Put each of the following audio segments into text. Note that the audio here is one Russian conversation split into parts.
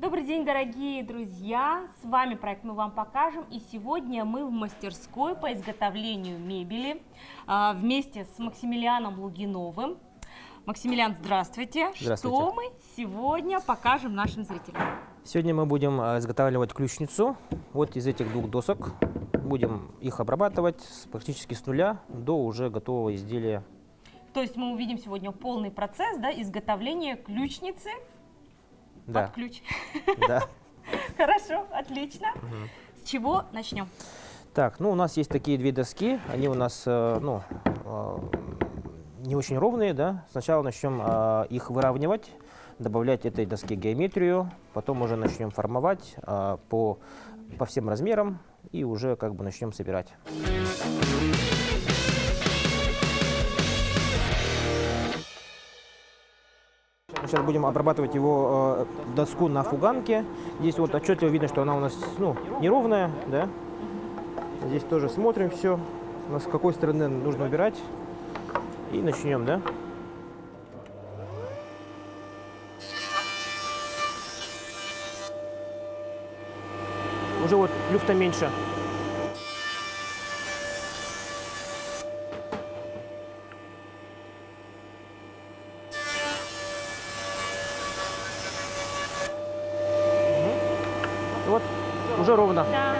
Добрый день, дорогие друзья! С вами проект «Мы вам покажем». И сегодня мы в мастерской по изготовлению мебели вместе с Максимилианом Лугиновым. Максимилиан, здравствуйте! Здравствуйте. Что мы сегодня покажем нашим зрителям? Сегодня мы будем изготавливать ключницу вот из этих двух досок. Будем их обрабатывать практически с нуля до уже готового изделия. То есть мы увидим сегодня полный процесс, да, изготовления ключницы под ключ. Да. Хорошо, отлично. С чего начнем? Так, ну у нас есть такие две доски, они у нас не очень ровные, да. Сначала начнем их выравнивать, добавлять этой доске геометрию, потом уже начнем формовать по всем размерам и уже как бы начнем собирать. Сейчас будем обрабатывать его доску на фуганке. Здесь вот отчетливо видно, что она у нас неровная, да. Здесь тоже смотрим все, с какой стороны нужно убирать. И начнем, да. Уже вот люфта меньше. Вот, уже ровно. Да.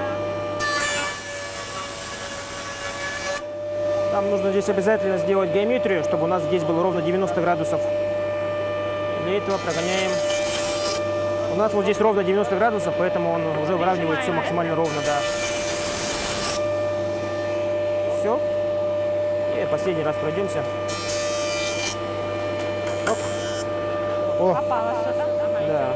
Нам нужно здесь обязательно сделать геометрию, чтобы у нас здесь было ровно 90 градусов. Для этого прогоняем. У нас вот здесь ровно 90 градусов, поэтому он уже выравнивает все максимально ровно, да. Все. И последний раз пройдемся. Оп. О, Попало что-то. да.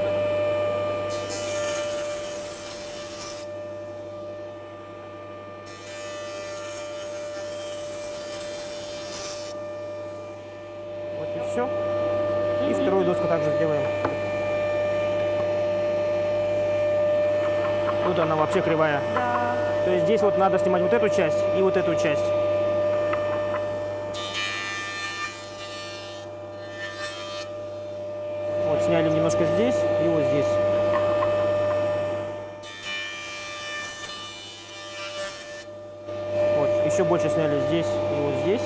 Вот и все. И вторую доску также сделаем. Тут она вообще кривая. Да. То есть здесь вот надо снимать вот эту часть и вот эту часть. Вот сняли немножко здесь и вот здесь. Вот, еще больше сняли здесь и вот здесь.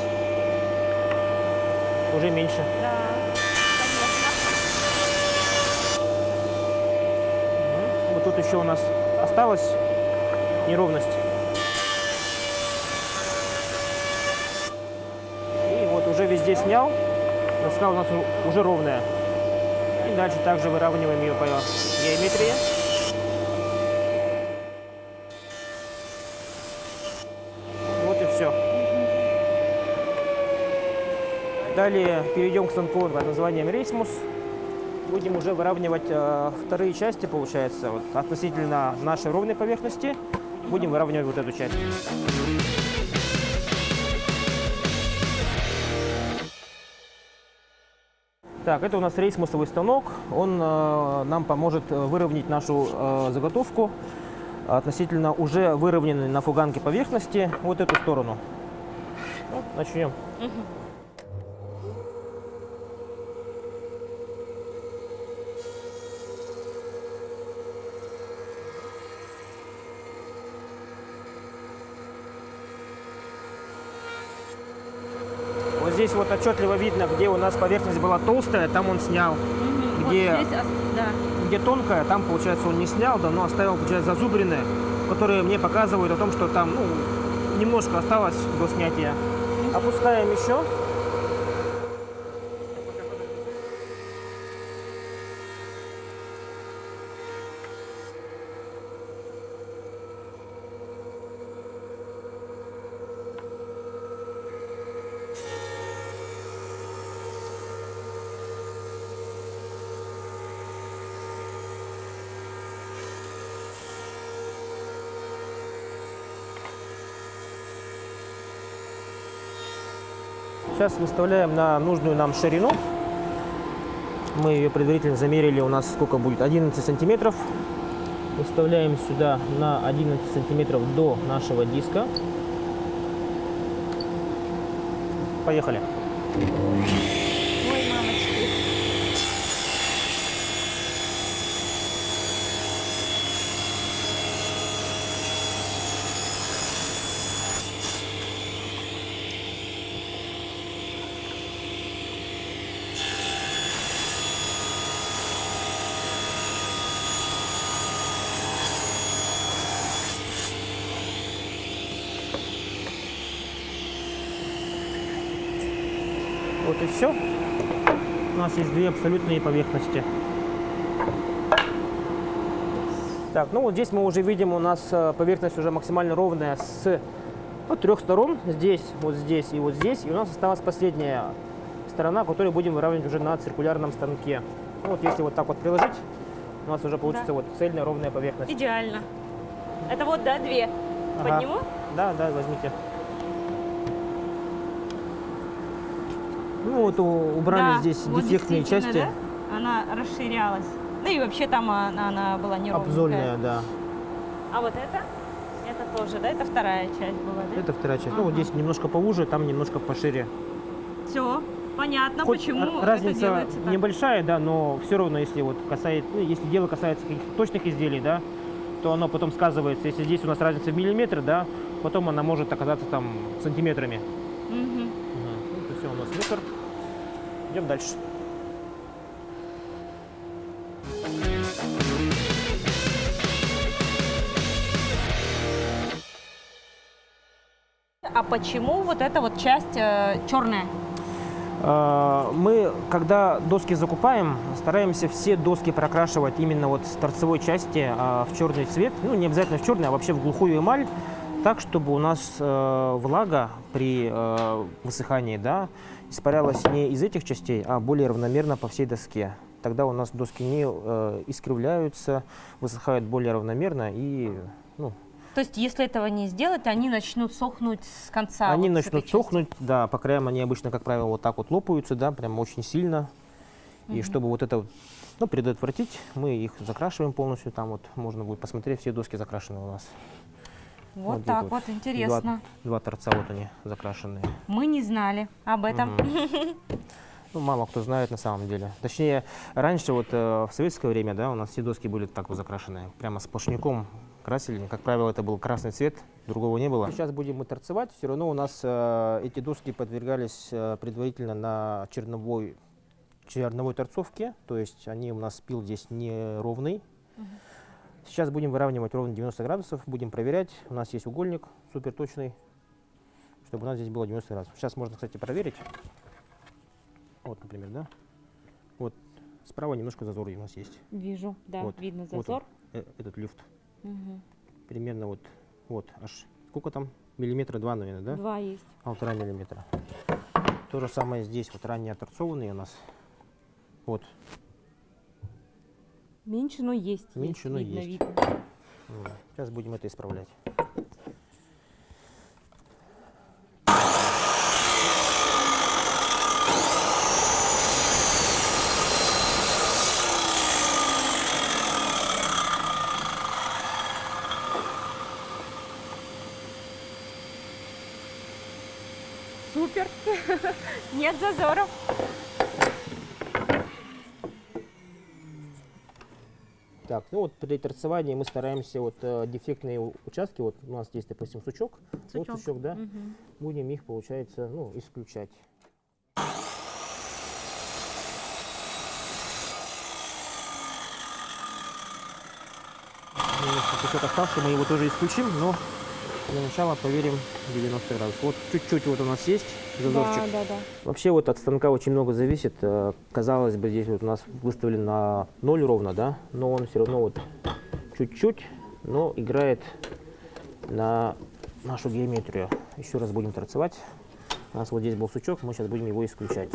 Уже меньше. Да. Вот тут еще у нас осталась неровность. И вот уже везде снял. Доска у нас уже ровная. И дальше также выравниваем ее по геометрии. Вот и все. Далее перейдем к станку под названием рейсмус. Будем уже выравнивать вторые части, получается, вот, относительно нашей ровной поверхности. Будем выравнивать вот эту часть. Так, это у нас рейсмусовый станок. Он нам поможет выровнять нашу заготовку относительно уже выровненной на фуганке поверхности вот эту сторону. Вот, начнем. Вот здесь вот отчетливо видно, где у нас поверхность была толстая, там он снял. Где, Вот здесь, да. где тонкая, там, получается, он не снял, да, но оставил, получается, зазубрины, которые мне показывают о том, что там, немножко осталось до снятия. Опускаем еще. Сейчас выставляем на нужную нам ширину. Мы ее предварительно замерили, у нас сколько будет? 11 сантиметров. Выставляем сюда на 11 сантиметров до нашего диска. Поехали. Ой, мамочки. вот и все. У нас есть две абсолютные поверхности. Так, ну вот здесь мы уже видим, у нас поверхность уже максимально ровная с трех сторон. Здесь и вот здесь. И у нас осталась последняя сторона, которую будем выравнивать уже на циркулярном станке. Ну, вот если вот так вот приложить, у нас уже получится вот цельная ровная поверхность. Идеально. Это вот, да, две. Ага. Подниму? Да, возьмите. Ну вот убрали Да, здесь вот дефектные действительно, части. да? Она расширялась. Да и вообще там она была неровненькая. Обзольная, да. А вот это тоже, да? Это вторая часть была, да? Это вторая часть. Ну вот здесь немножко поуже, там немножко пошире. Все, понятно, Хоть почему разница это делается так. небольшая, да, но все равно, если вот касается, ну, если дело касается каких-то точных изделий, да, то оно потом сказывается. Если здесь у нас разница в миллиметр, да, потом она может оказаться там сантиметрами. Мгм. Это все у нас мусор. Идем дальше. А почему вот эта вот часть черная? Мы, когда доски закупаем, стараемся все доски прокрашивать именно вот с торцевой части в черный цвет. Ну, не обязательно в черный, а вообще в глухую эмаль. Так, чтобы у нас влага при высыхании, да, испарялась не из этих частей, а более равномерно по всей доске. Тогда у нас доски не искривляются, высыхают более равномерно и, ну, То есть, если этого не сделать, они начнут сохнуть с конца. они вот с начнут этой части. сохнуть, да, по краям они обычно, как правило, вот так вот лопаются, да, прям очень сильно. И чтобы вот это, ну, предотвратить, мы их закрашиваем полностью. Там вот можно будет посмотреть, все доски закрашены у нас. Вот где-то так вот, интересно. Два торца вот они закрашенные. Мы не знали об этом. Ну, мало кто знает на самом деле. Точнее, раньше вот в советское время, да, у нас все доски были так вот закрашенные. Прямо сплошняком красили. Как правило, это был красный цвет, другого не было. Сейчас будем мы торцевать. Все равно у нас эти доски подвергались предварительно на черновой торцовке. То есть они у нас пил здесь неровный. Сейчас будем выравнивать ровно 90 градусов. Будем проверять. У нас есть угольник супер точный, чтобы у нас здесь было 90 градусов. Сейчас можно, кстати, проверить. Вот, например, да? Вот справа немножко зазор у нас есть. Вижу, да, Вот, видно вот зазор. он, этот люфт. Мгм. Примерно вот аж сколько там? Миллиметра 2, наверное, да? 2 есть. 1,5 миллиметра. То же самое здесь, вот ранее оторцованные у нас. Вот. Меньше, но есть. Меньше, но видно, есть. видно. Сейчас будем это исправлять. Супер. Нет зазоров. Так, ну вот при торцевании мы стараемся вот дефектные участки, вот у нас здесь, допустим, сучок, вот сучок, да, будем их, получается, ну, исключать. Сучок остался, мы его тоже исключим, но для начала проверим 90 градусов. Вот чуть-чуть вот у нас есть зазорчик. Да. Вообще вот от станка очень много зависит. Казалось бы, здесь вот у нас выставлен на 0 ровно, да, но он все равно вот чуть-чуть, но играет на нашу геометрию. Еще раз будем торцевать. У нас вот здесь был сучок, мы сейчас будем его исключать.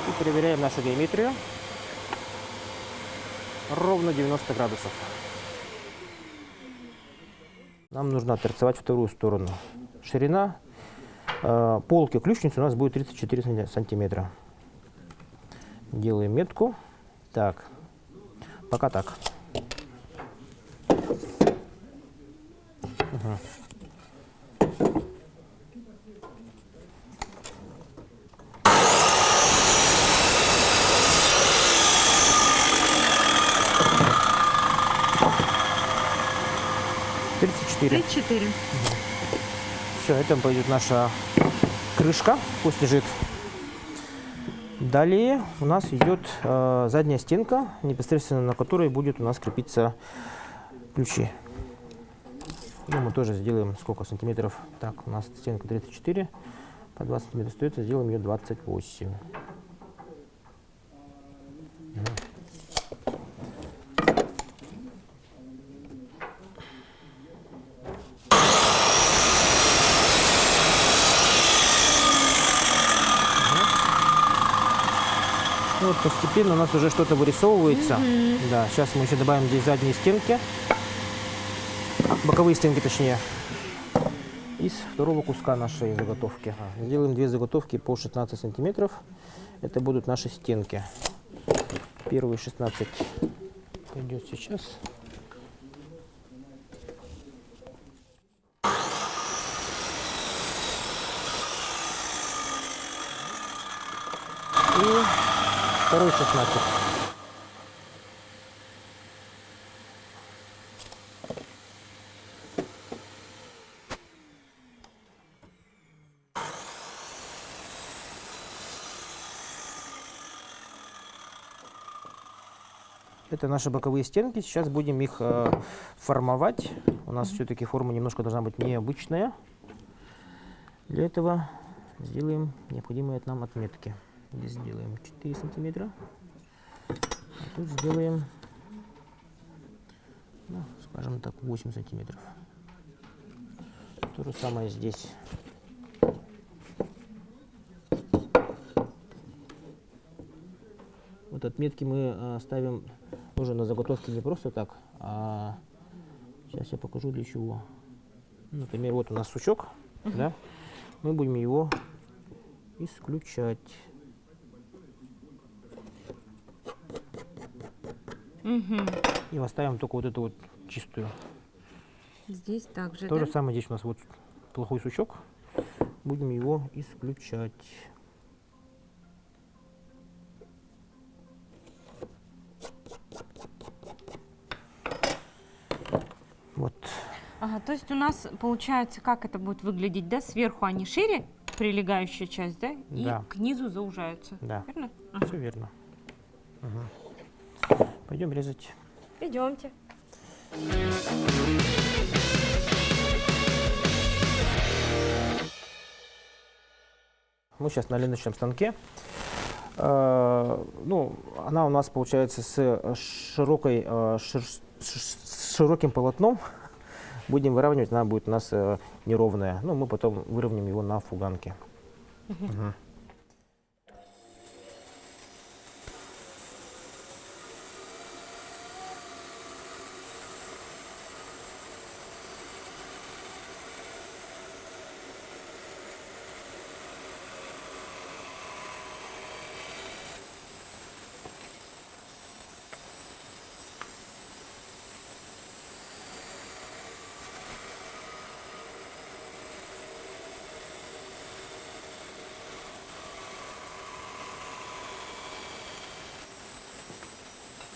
И проверяем нашу геометрию. Ровно 90 градусов. Нам нужно торцевать вторую сторону. Ширина полки ключницы у нас будет 34 сантиметра. Делаем метку. Так, пока так. Угу. Четыре. Все, это пойдет наша крышка, пусть лежит. Далее у нас идет задняя стенка, непосредственно на которой будет у нас крепиться ключи. Ну, мы тоже сделаем сколько сантиметров. Так, у нас стенка 34, по 20 сантиметров остается, сделаем ее 28. Ну, вот постепенно у нас уже что-то вырисовывается. Да, сейчас мы еще добавим здесь задние стенки, боковые стенки точнее, из второго куска нашей заготовки. Сделаем две заготовки по 16 сантиметров. Это будут наши стенки. Первые 16 пойдет сейчас. И второй 16. Это наши боковые стенки. Сейчас будем их формовать. У нас все-таки форма немножко должна быть необычная. Для этого сделаем необходимые нам отметки. Здесь сделаем 4 сантиметра. А тут сделаем, ну, скажем так, 8 сантиметров. То же самое здесь. Вот отметки мы ставим уже на заготовке не просто так, а сейчас я покажу для чего. Например, вот у нас сучок, да? Мы будем его исключать. И оставим только вот эту вот чистую. Здесь также, То да? же самое здесь у нас вот плохой сучок. Будем его исключать. Вот. Ага, то есть у нас получается, как это будет выглядеть, да? Сверху они шире, прилегающая часть, да? И Да. к низу заужаются. Да. Верно? Все верно. Пойдем резать. Идемте. Мы сейчас на ленточном станке. Ну, она у нас получается с широким полотном. Будем выравнивать, она будет у нас неровная. Ну, мы потом выровняем его на фуганке.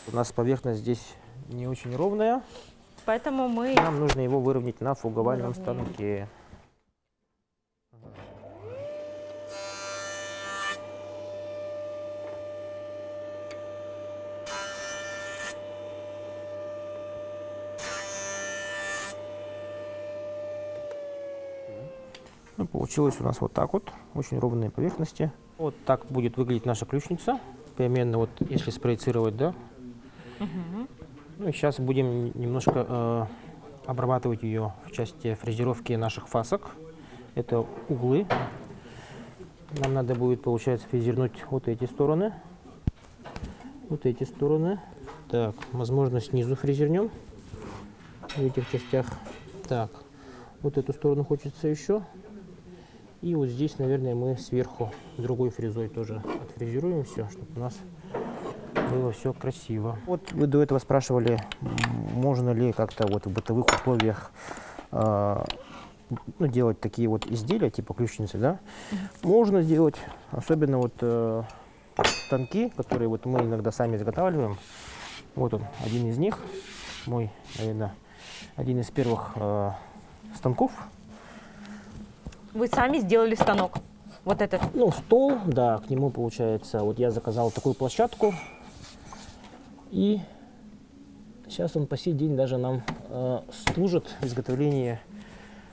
У нас поверхность здесь не очень ровная. Поэтому мы... Нам нужно его выровнять на фуговальном станке. Ну, получилось у нас вот так вот, очень ровные поверхности. Вот так будет выглядеть наша ключница. Примерно вот если спроецировать, да. Ну и сейчас будем немножко обрабатывать ее в части фрезеровки наших фасок. Это углы. Нам надо будет, получается, фрезернуть вот эти стороны. Вот эти стороны. Так, возможно, снизу фрезернем в этих частях. Так, вот эту сторону хочется еще. И вот здесь, наверное, мы сверху другой фрезой тоже отфрезеруем все, чтобы у нас было все красиво. Вот вы до этого спрашивали, можно ли как-то вот в бытовых условиях ну, делать такие вот изделия, типа ключницы, да? Можно сделать, особенно вот станки, которые вот мы иногда сами изготавливаем. Вот он, один из них, мой, наверное, один из первых станков. Вы сами сделали станок. Вот этот. Ну, стол, да, к нему получается. Вот я заказал такую площадку. И сейчас он по сей день даже нам служит изготовлению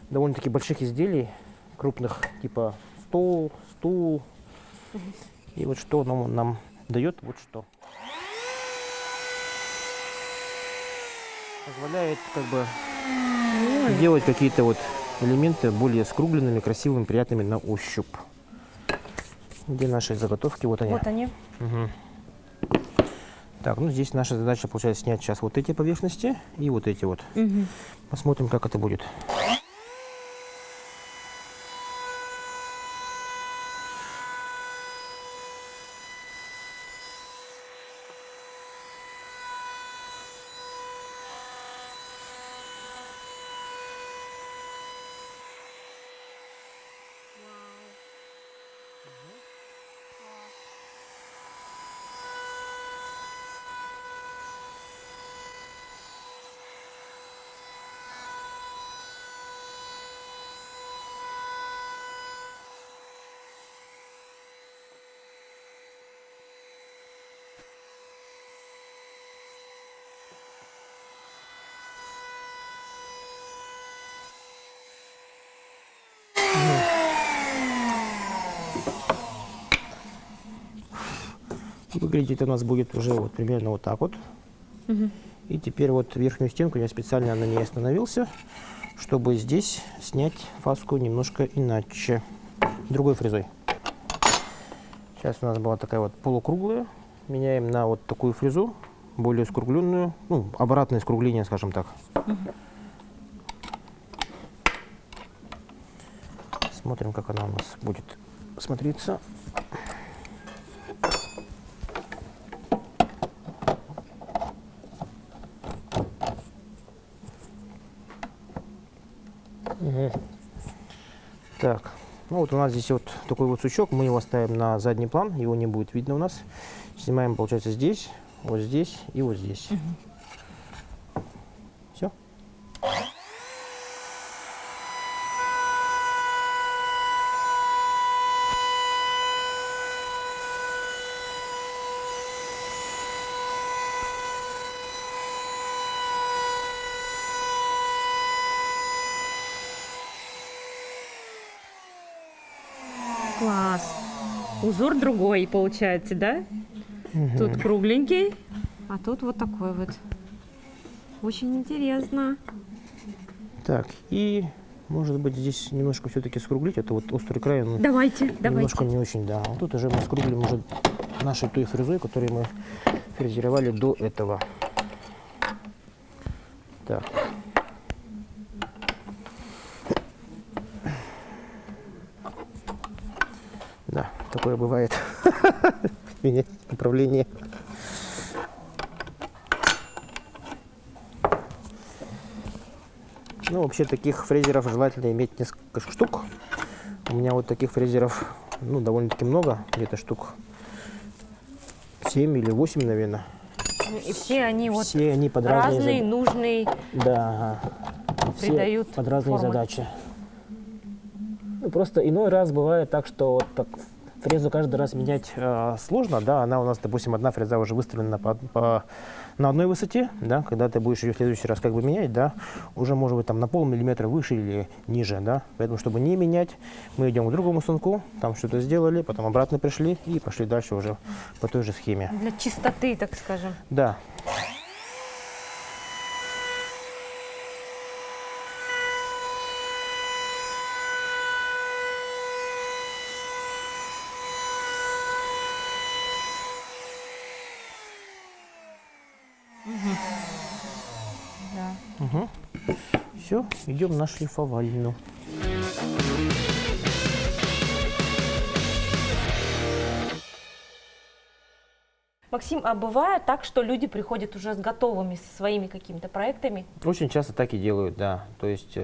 довольно-таки больших изделий, крупных, типа стул. И вот что оно нам дает, вот что. Позволяет как бы делать какие-то вот элементы более скругленными, красивыми, приятными на ощупь. Где наши заготовки? Вот они. Вот они. Угу. Так, ну здесь наша задача получается снять сейчас вот эти поверхности и вот эти вот. Угу. Посмотрим, как это будет. Выглядеть у нас будет уже вот примерно вот так вот. Угу. И теперь вот верхнюю стенку я специально на ней остановился, чтобы здесь снять фаску немножко иначе, другой фрезой. Сейчас у нас была такая вот полукруглая, меняем на вот такую фрезу, более скругленную, ну, обратное скругление, скажем так. Угу. Смотрим, как она у нас будет смотреться. Угу. Так, ну вот у нас здесь вот такой вот сучок, мы его ставим на задний план, его не будет видно у нас. Снимаем, получается, здесь и вот здесь. Угу. Все. Класс. Узор другой получается, да? Угу. Тут кругленький, а тут вот такой вот. Очень интересно. Так, и может быть здесь немножко все-таки скруглить. Это вот острый край, он Давайте. немножко не очень, да. Вот тут уже мы скруглим уже нашей той фрезой, которую мы фрезеровали до этого. Так. Да, такое бывает. Менять направление. Ну, вообще таких фрезеров желательно иметь несколько штук. У меня вот таких фрезеров, ну, довольно-таки много, где-то штук 7 или 8, наверное. И все они вот все они под разные, нужные. Да, все придают под разные формы. задачи. Ну, просто иной раз бывает так, что вот так фрезу каждый раз менять сложно, да, она у нас, допустим, одна фреза уже выставлена на одной высоте, да, когда ты будешь ее в следующий раз как бы менять, да, уже может быть там на полмиллиметра выше или ниже, да, поэтому, чтобы не менять, мы идем к другому станку, там что-то сделали, потом обратно пришли и пошли дальше уже по той же схеме. Для чистоты, так скажем. Да. Да. Угу. Все, идем на шлифовальню. Максим, а бывает так, что люди приходят уже с готовыми, со своими какими-то проектами? Очень часто так и делают, да. То есть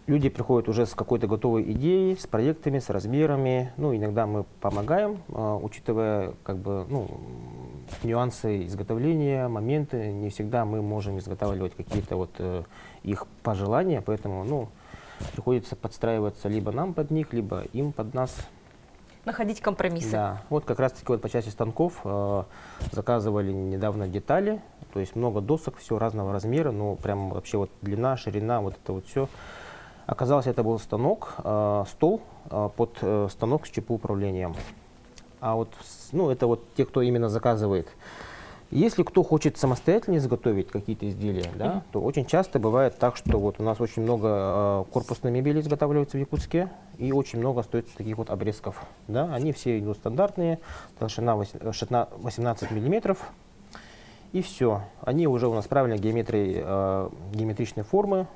люди приходят уже с какой-то готовой идеей, с проектами, с размерами. Ну, иногда мы помогаем, учитывая как бы, ну, нюансы изготовления, моменты. Не всегда мы можем изготавливать какие-то вот их пожелания, поэтому, ну, приходится подстраиваться либо нам под них, либо им под нас. находить компромиссы. Да, вот как раз таки вот по части станков заказывали недавно детали, то есть много досок, все разного размера, ну прям вообще вот длина, ширина, вот это вот все. Оказалось, это был станок, стол под станок с ЧПУ управлением. А вот, ну это вот те, кто именно заказывает. Если кто хочет самостоятельно изготовить какие-то изделия, да, то очень часто бывает так, что вот у нас очень много корпусной мебели изготавливается в Якутске, и очень много остается таких вот обрезков. Да. Они все идут стандартные, толщина 18 миллиметров, и все. Они уже у нас правильной геометричной формы.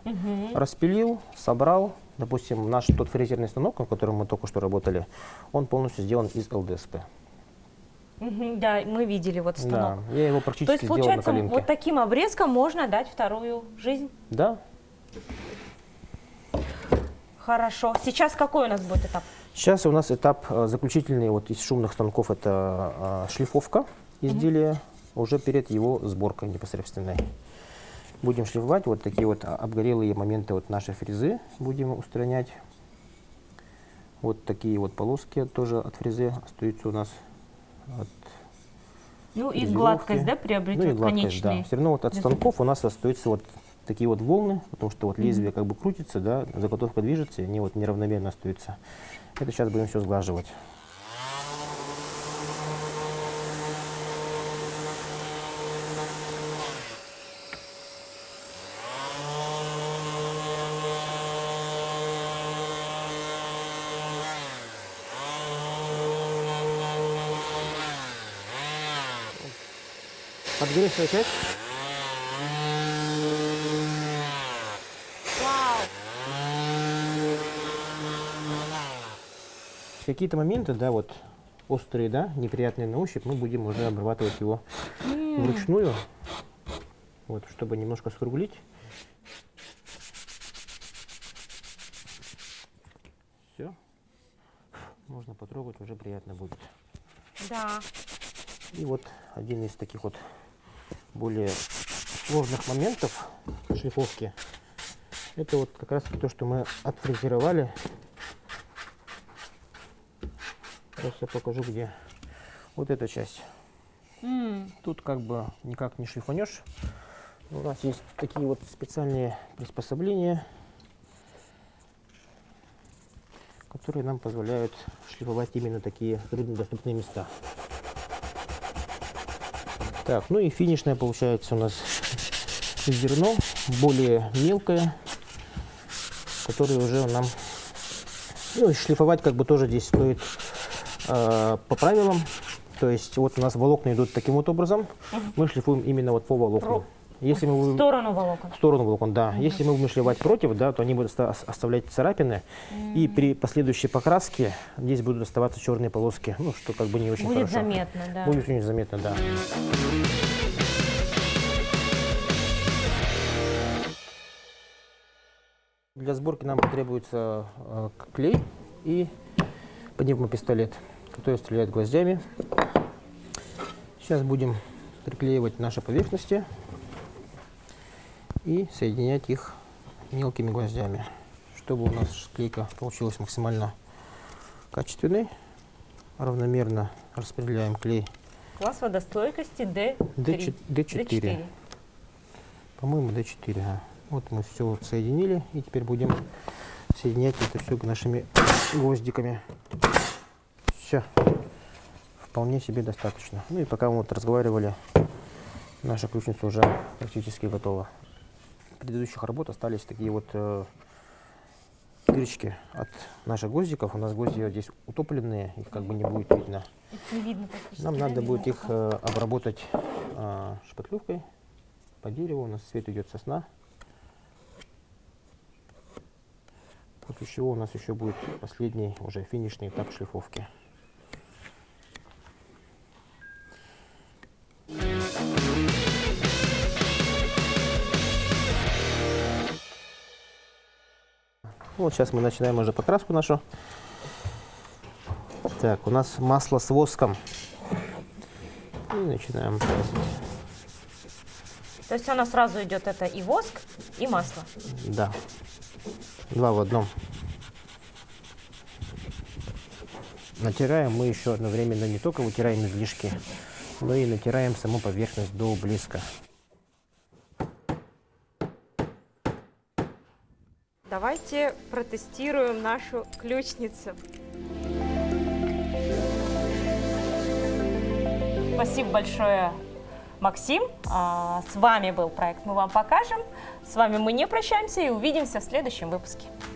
Распилил, собрал. Допустим, наш тот фрезерный станок, на котором мы только что работали, он полностью сделан из ЛДСП. Да, мы видели вот станок. Да, я его То практически есть, сделал на получается, коленке. вот таким обрезком можно дать вторую жизнь? Да. Хорошо. Сейчас какой у нас будет этап? Сейчас у нас этап заключительный вот из шумных станков, это шлифовка изделия уже перед его сборкой непосредственной. Будем шлифовать вот такие вот обгорелые моменты вот нашей фрезы, будем устранять. Вот такие вот полоски тоже от фрезы остаются у нас. Ну и фрезеровки. гладкость, да, Ну и приобретет гладкость, конечный. да. Все равно вот от результат. станков у нас остаются вот такие вот волны, потому что вот лезвие как бы крутится, да, заготовка движется, и они вот неравномерно остаются. Это сейчас будем все сглаживать. Подгоревшая часть. Какие-то моменты, да, вот острые, да, неприятные на ощупь, мы будем уже обрабатывать его вручную, вот, чтобы немножко скруглить. Все, можно потрогать, уже приятно будет. Да. И вот один из таких вот более сложных моментов шлифовки, это вот как раз то, что мы отфрезеровали. Сейчас я покажу, где вот эта часть. Тут как бы никак не шлифанешь. У нас есть такие вот специальные приспособления, которые нам позволяют шлифовать именно такие труднодоступные места. Так, ну и финишное получается у нас зерно, более мелкое, которое уже нам, ну, шлифовать как бы тоже здесь стоит по правилам. То есть вот у нас волокна идут таким вот образом, мы шлифуем именно вот по волокнам. Если мы В сторону волокон. в сторону волокон, да. Если мы будем шлифовать против, да, то они будут оставлять царапины, и при последующей покраске здесь будут оставаться черные полоски, ну, что как бы не очень Будет хорошо. заметно, да. Будет очень заметно, да. Для сборки нам потребуется клей и пневмопистолет, который стреляет гвоздями. Сейчас будем приклеивать наши поверхности и соединять их мелкими гвоздями, чтобы у нас клейка получилась максимально качественной. Равномерно распределяем клей. Класс водостойкости D3. D4. По-моему, D4. Да. Вот мы все соединили, и теперь будем соединять это все нашими гвоздиками. Все. Вполне себе достаточно. Ну и пока мы вот разговаривали, наша ключница уже практически готова. В предыдущих работ остались такие вот дырочки от наших гвоздиков. У нас гвозди здесь утопленные, их как бы не будет видно. Их не видно практически. Нам надо видно будет их только. обработать шпатлевкой по дереву. У нас цвет идет сосна. После чего у нас еще будет последний, уже финишный этап шлифовки. Вот сейчас мы начинаем уже покраску нашу. Так, у нас масло с воском. И начинаем красить. То есть она сразу идет, это и воск, и масло. Да. Два в одном. Натираем мы еще одновременно не только вытираем излишки, но и натираем саму поверхность до блеска. Давайте протестируем нашу ключницу. Спасибо большое, Максим. С вами был проект «Мы вам покажем». С вами мы не прощаемся и увидимся в следующем выпуске.